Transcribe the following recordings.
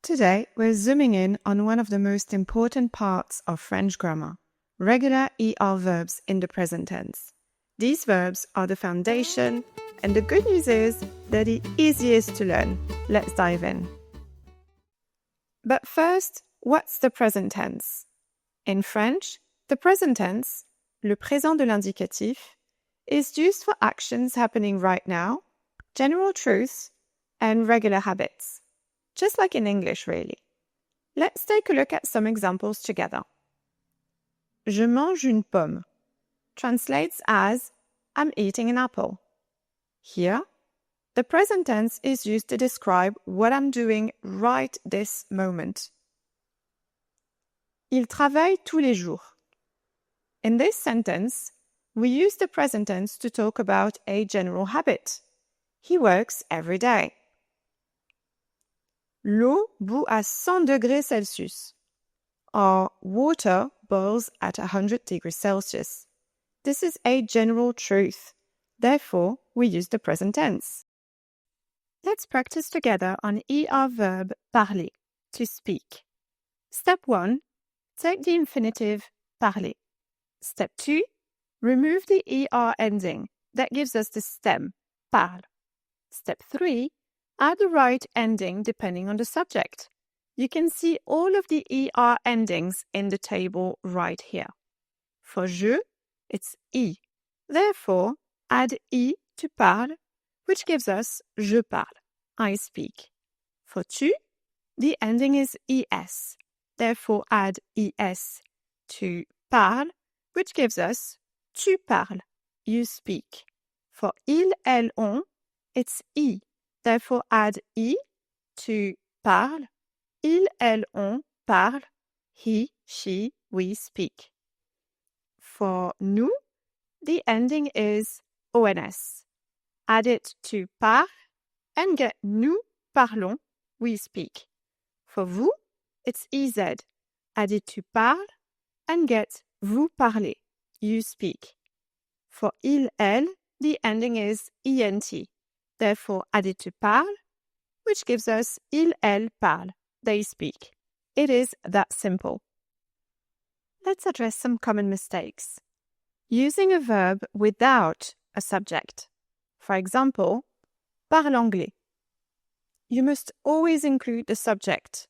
Today, we're zooming in on one of the most important parts of French grammar, regular ER verbs in the present tense. These verbs are the foundation, and the good news is they're the easiest to learn. Let's dive in. But first, what's the present tense? In French, the present tense, le présent de l'indicatif, is used for actions happening right now, general truths, and regular habits. Just like in English, really. Let's take a look at some examples together. Je mange une pomme translates as I'm eating an apple. Here, the present tense is used to describe what I'm doing right this moment. Il travaille tous les jours. In this sentence, we use the present tense to talk about a general habit. He works every day. L'eau bout à 100 degrés Celsius. Or water boils at 100 degrees Celsius. This is a general truth. Therefore, we use the present tense. Let's practice together on ER verb parler, to speak. Step 1. Take the infinitive parler. Step 2. Remove the ER ending. That gives us the stem, parle. Step 3. Add the right ending depending on the subject. You can see all of the ER endings in the table right here. For je, it's I. Therefore, add I to parle, which gives us je parle, I speak. For tu, the ending is es. Therefore, add es to parle, which gives us tu parles, you speak. For il, elle, on, it's I. Therefore, add I to parle. Il, elle, on parle. He, she, we speak. For nous, the ending is ons. Add it to par and get nous parlons, we speak. For vous, it's ez. Add it to parle and get vous parlez, you speak. For il, elle, the ending is ent. Therefore, add it to parle, which gives us il, elle parle, they speak. It is that simple. Let's address some common mistakes. Using a verb without a subject. For example, parle anglais. You must always include the subject.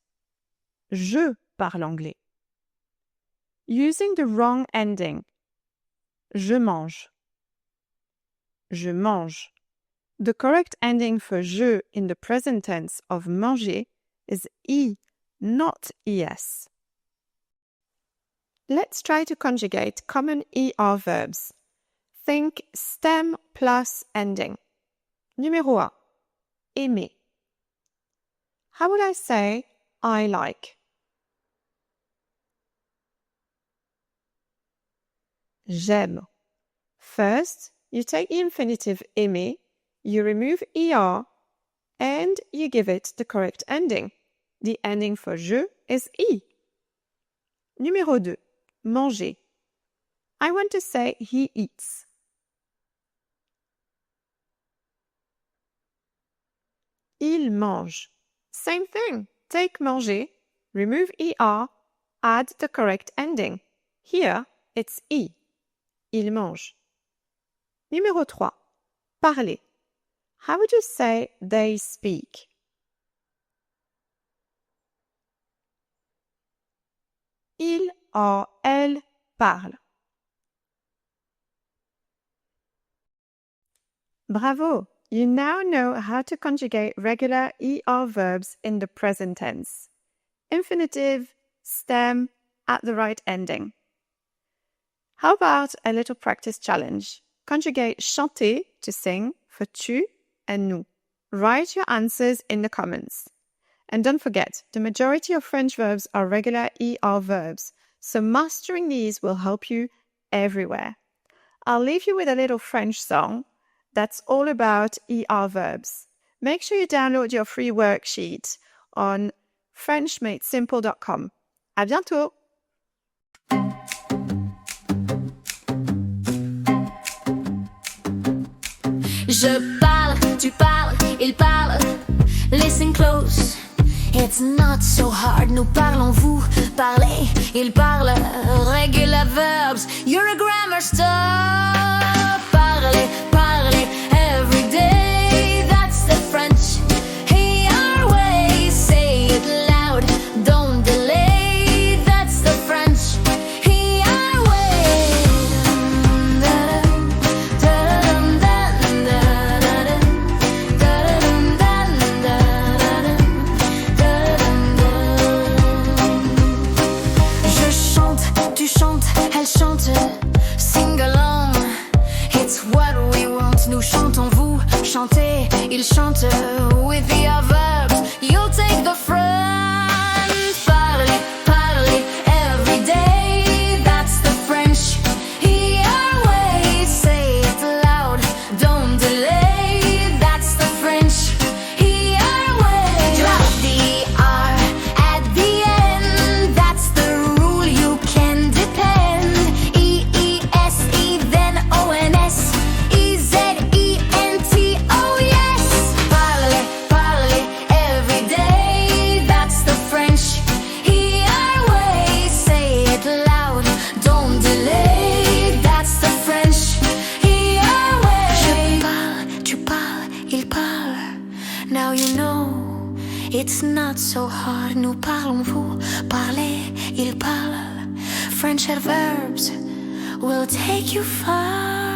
Je parle anglais. Using the wrong ending. Je mange. Je mange. The correct ending for je in the present tense of manger is I, not es. Let's try to conjugate common ER verbs. Think stem plus ending. Numéro 1. Aimer. How would I say I like? J'aime. First, you take the infinitive aimer, you remove ER, and you give it the correct ending. The ending for je is I. Numéro 2. Manger. I want to say he eats. Il mange. Same thing. Take manger, remove ER, add the correct ending. Here, it's I. Il mange. Numéro 3. Parler. How would you say they speak? Il or elle parle. Bravo! You now know how to conjugate regular ER verbs in the present tense. Infinitive, stem, at the right ending. How about a little practice challenge? Conjugate chanter, to sing, for tu and nous. Write your answers in the comments. And don't forget, the majority of French verbs are regular ER verbs, so mastering these will help you everywhere. I'll leave you with a little French song that's all about ER verbs. Make sure you download your free worksheet on FrenchMadeSimple.com. À bientôt! Je parle, tu parles, il parle. Listen close. It's not so hard, nous parlons, vous parlez, il parle, regular verbs, you're a grammar star. Parlez, parlez, every day, that's the French. Hey, our way, say it loud, don't delay, that's the French. Hey, our way. Je chante, tu chantes, elle chante, sing along, it's what we want. Nous chantons, vous chantez, il chante, with the verbs, you'll take the front. Parlez, parlez, every day, that's the French. Your way, say it loud, don't delay, that's the French. Your way. Drop the R at the end, that's the rule, you can depend. E-E-S-E, then O-N-S, E-Z-E-N-T, oh yes. Parlez, parlez, every day, that's the French. Your way, say it loud, don't delay, that's the French. Your way. Je parle, tu parles, il parle, now you know, it's not so hard. Nous parlons, vous parlez, il parle, French verbs will take you far.